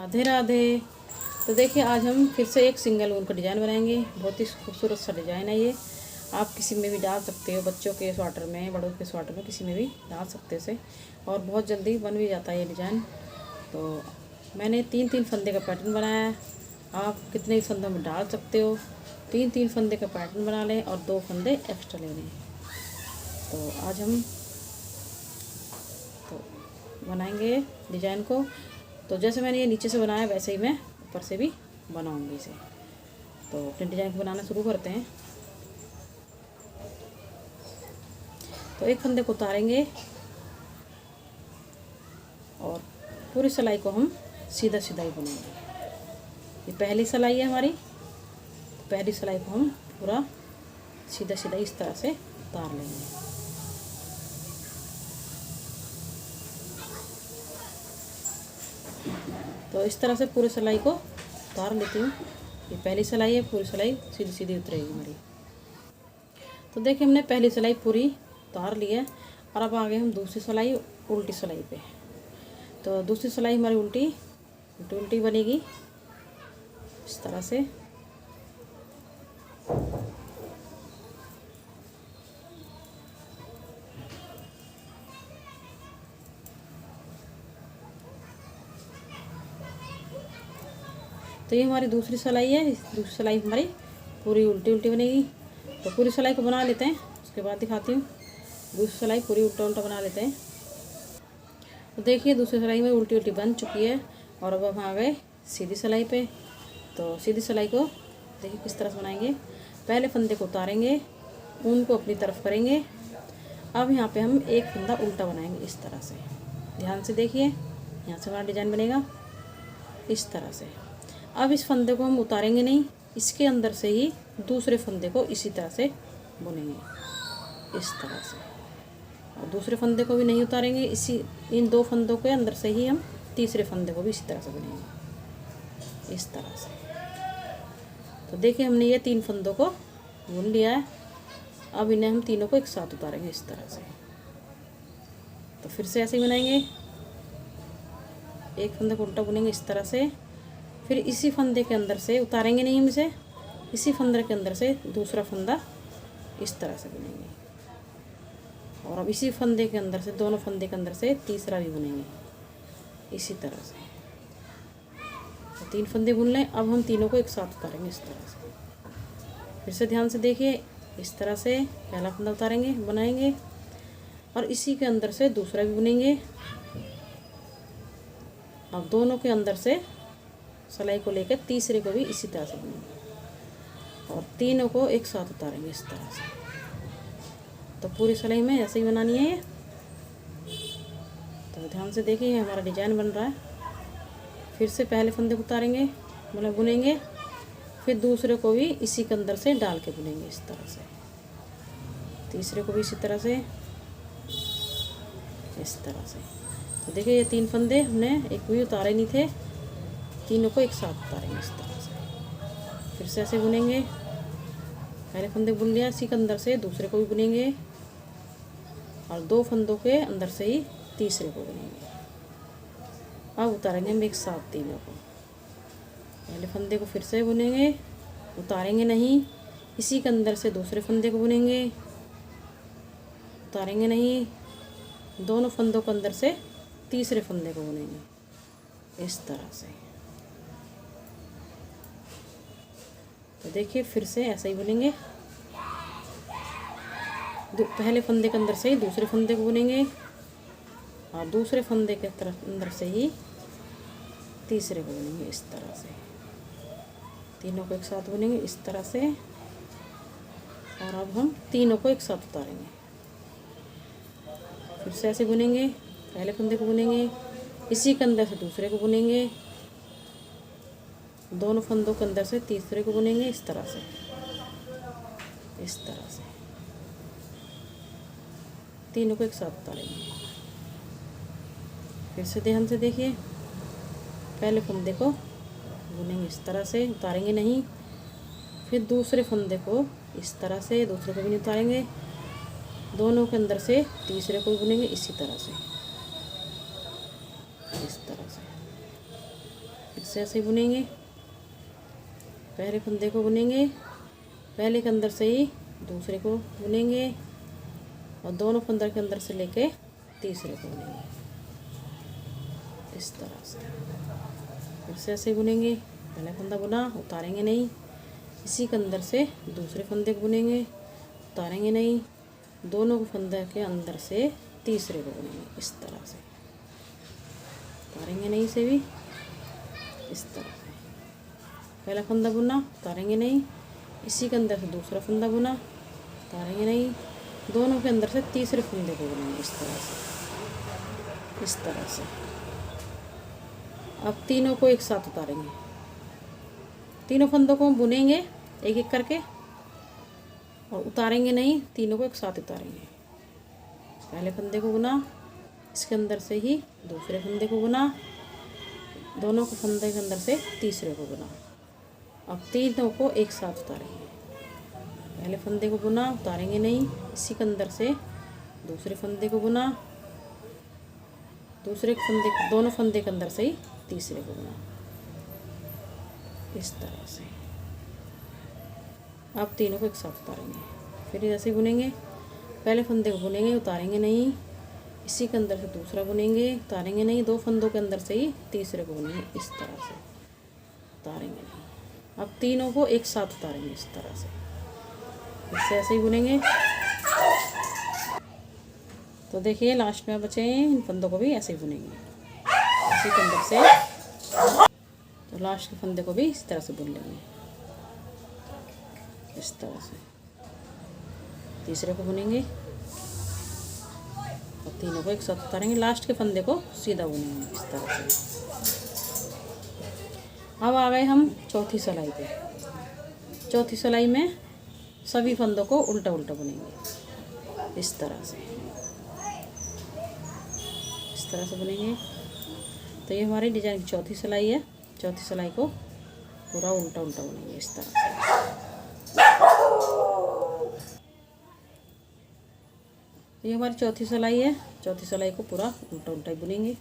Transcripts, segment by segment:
राधे राधे। तो देखिए आज हम फिर से एक सिंगल ऊन का डिज़ाइन बनाएंगे। बहुत ही खूबसूरत सा डिज़ाइन है ये। आप किसी में भी डाल सकते हो, बच्चों के स्वेटर में, बड़ों के स्वेटर में, किसी में भी डाल सकते हो इसे, और बहुत जल्दी बन भी जाता है ये डिज़ाइन। तो मैंने 3-3 फंदे का पैटर्न बनाया है। आप कितने भी फंदों में डाल सकते हो। 3-3 फंदे का पैटर्न बना लें और 2 फंदे एक्स्ट्रा ले लें। तो आज हम तो बनाएंगे डिज़ाइन को। तो जैसे मैंने ये नीचे से बनाया वैसे ही मैं ऊपर से भी बनाऊंगी इसे। तो अपने डिज़ाइन को बनाना शुरू करते हैं। तो एक फंदे को उतारेंगे और पूरी सिलाई को हम सीधा सीधा ही बनाएंगे। ये पहली सिलाई है हमारी। तो पहली सिलाई को हम पूरा सीधा सीधा इस तरह से उतार लेंगे। तो इस तरह से पूरी सिलाई को उतार लेती हूँ। ये पहली सिलाई है, पूरी सिलाई सीधी सीधी उतरेगी हमारी। तो देखिए हमने पहली सिलाई पूरी उतार ली है और अब आ गए हम दूसरी सिलाई, उल्टी सिलाई पे। तो दूसरी सिलाई हमारी उल्टी उल्टी उल्टी बनेगी इस तरह से। तो ये हमारी दूसरी सिलाई है। दूसरी सिलाई हमारी पूरी उल्टी उल्टी बनेगी। तो पूरी सिलाई को बना लेते हैं, उसके बाद दिखाती हूँ। दूसरी सिलाई पूरी उल्टा उल्टा बना लेते हैं। तो देखिए दूसरी सिलाई में उल्टी उल्टी बन चुकी है और अब हम आ गए सीधी सिलाई पे। तो सीधी सिलाई को देखिए किस तरह से बनाएंगे। पहले फंदे को उतारेंगे, ऊन को अपनी तरफ करेंगे। अब यहाँ पे हम एक फंदा उल्टा बनाएंगे इस तरह से। ध्यान से देखिए, यहाँ से हमारा डिज़ाइन बनेगा इस तरह से। अब इस फंदे को हम उतारेंगे नहीं, इसके अंदर से ही दूसरे फंदे को इसी तरह से बुनेंगे इस तरह से। और दूसरे फंदे को भी नहीं उतारेंगे, इसी इन 2 फंदों के अंदर से ही हम तीसरे फंदे को भी इसी तरह से बुनेंगे इस तरह से। तो देखिए हमने ये 3 फंदों को बुन लिया है। अब इन्हें हम तीनों को एक साथ उतारेंगे इस तरह से। तो फिर से ऐसे ही बनाएंगे। एक फंदे को उल्टा बुनेंगे इस तरह से, फिर इसी फंदे के अंदर से उतारेंगे नहीं हम इसे, इसी फंदे के अंदर से दूसरा फंदा इस तरह से बुनेंगे। और अब इसी फंदे के अंदर से, दोनों फंदे के अंदर से तीसरा भी बुनेंगे इसी तरह से। तो 3 फंदे बुन लें। अब हम तीनों को एक साथ उतारेंगे इस तरह से। फिर से ध्यान से देखिए, इस तरह से पहला फंदा उतारेंगे, बनाएंगे और इसी के अंदर से दूसरा भी बुनेंगे। अब दोनों के अंदर से सिलाई को लेकर तीसरे को भी इसी तरह से बुनेंगे और तीनों को एक साथ उतारेंगे इस तरह से। तो पूरी सिलाई में ऐसे ही बनानी है ये। तो ध्यान से देखिए हमारा डिज़ाइन बन रहा है। फिर से पहले फंदे को उतारेंगे, मतलब बुनेंगे, फिर दूसरे को भी इसी के अंदर से डाल के बुनेंगे इस तरह से। तीसरे को भी इसी तरह से, इस तरह से। तो देखिए ये 3 फंदे हमने एक भी उतारे नहीं थे, तीनों को एक साथ उतारेंगे इस तरह से। फिर से ऐसे बुनेंगे। पहले फंदे बुन लिया, इसी के अंदर से दूसरे को भी बुनेंगे और 2 फंदों के अंदर से ही तीसरे को बुनेंगे। अब उतारेंगे हम एक साथ तीनों को। पहले फंदे को फिर से बुनेंगे, उतारेंगे नहीं, इसी के अंदर से दूसरे फंदे को बुनेंगे, उतारेंगे नहीं, दोनों फंदों के अंदर से तीसरे फंदे को बुनेंगे इस तरह से। तो देखिए फिर से ऐसे ही बुनेंगे। पहले फंदे के अंदर से ही दूसरे फंदे को बुनेंगे और दूसरे फंदे के तरफ अंदर से ही तीसरे को बुनेंगे इस तरह से। तीनों को एक साथ बुनेंगे इस तरह से और अब हम तीनों को एक साथ उतारेंगे। फिर से ऐसे बुनेंगे। पहले फंदे को बुनेंगे, इसी के अंदर से दूसरे को बुनेंगे, दोनों फंदों के अंदर से तीसरे को बुनेंगे इस तरह से, इस तरह से। तीनों को एक साथ उतारेंगे। फिर से ध्यान से देखिए, पहले फंदे को बुनेंगे इस तरह से, उतारेंगे नहीं, फिर दूसरे फंदे को इस तरह से, दूसरे को भी नहीं उतारेंगे, दोनों के अंदर से तीसरे को भी बुनेंगे इसी तरह से, इस तरह से। फिर से ऐसे ही बुनेंगे। पहले फंदे को बुनेंगे, पहले के अंदर से ही दूसरे को बुनेंगे और दोनों फंदे के अंदर से लेके तीसरे को बुनेंगे इस तरह से। फिर से ऐसे ही बुनेंगे, पहला फंदा बुना, उतारेंगे नहीं, इसी के अंदर से दूसरे फंदे को बुनेंगे, उतारेंगे नहीं, दोनों फंदे के अंदर से तीसरे को बुनेंगे इस तरह से, उतारेंगे नहीं इसे भी इस तरह से। पहला फंदा बुना, उतारेंगे नहीं, इसी के अंदर से दूसरा फंदा बुना, उतारेंगे नहीं, दोनों के अंदर से तीसरे फंदे को बुनेंगे इस तरह से, इस तरह से। अब तीनों को एक साथ उतारेंगे, तीनों फंदों को हम बुनेंगे एक एक करके और उतारेंगे नहीं, तीनों को एक साथ उतारेंगे। पहले फंदे को बुना, इसके अंदर से ही दूसरे फंदे को बुना, दोनों को फंदे के अंदर से तीसरे को बुना। अब तीनों को एक साथ उतारेंगे। पहले फंदे को बुना, उतारेंगे नहीं, इसी के अंदर से दूसरे फंदे को बुना, दूसरे फंदे, दोनों फंदे के अंदर से ही तीसरे को बुना इस तरह से। अब तीनों को एक साथ उतारेंगे, फिर ऐसे बुनेंगे। पहले फंदे को बुनेंगे, उतारेंगे नहीं, इसी के अंदर से दूसरा बुनेंगे, उतारेंगे नहीं, दो फंदों के अंदर से ही तीसरे को बुनेंगे इस तरह से, उतारेंगे नहीं। अब तीनों को एक साथ उतारेंगे इस तरह से, इससे ऐसे ही बुनेंगे। तो देखिए लास्ट में बचे इन फंदों को भी ऐसे ही बुनेंगे इसी के अंदर से। तो लास्ट के फंदे को भी इस तरह से बुन लेंगे इस तरह से, तीसरे को बुनेंगे और तीनों को एक साथ उतारेंगे, लास्ट के फंदे को सीधा बुनेंगे इस तरह से। अब आ गए हम चौथी सिलाई पे। चौथी सिलाई में सभी फंदों को उल्टा उल्टा बुनेंगे इस तरह से, इस तरह से बुनेंगे। तो ये हमारी डिजाइन की चौथी सिलाई है। चौथी सिलाई को पूरा उल्टा उल्टा बुनेंगे इस तरह से। तो ये हमारी चौथी सिलाई है। चौथी सिलाई को पूरा उल्टा उल्टा ही बुनेंगे।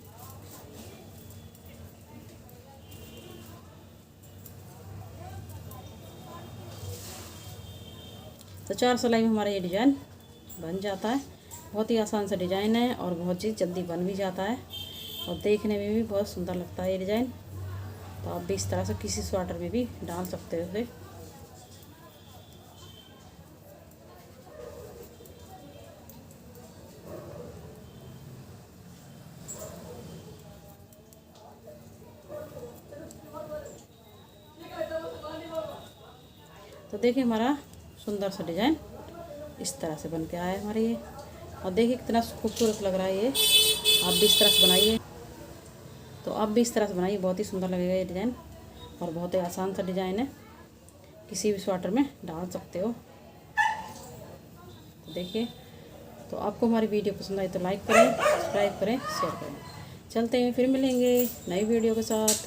तो 4 सिलाई में हमारा ये डिज़ाइन बन जाता है। बहुत ही आसान सा डिज़ाइन है और बहुत ही जल्दी बन भी जाता है और देखने में भी बहुत सुंदर लगता है ये डिज़ाइन। तो आप भी इस तरह से किसी स्वेटर में भी डाल सकते हो इसे। तो देखिए हमारा सुंदर सा डिज़ाइन इस तरह से बन के आया है हमारे ये। और देखिए कितना खूबसूरत लग रहा है ये। आप भी इस तरह से बनाइए। तो आप भी इस तरह से बनाइए, बहुत ही सुंदर लगेगा ये डिज़ाइन और बहुत ही आसान सा डिज़ाइन है, किसी भी स्वेटर में डाल सकते हो। तो देखिए, तो आपको हमारी वीडियो पसंद आई तो लाइक करें, सब्सक्राइब करें, शेयर करें। चलते हैं, फिर मिलेंगे नई वीडियो के साथ।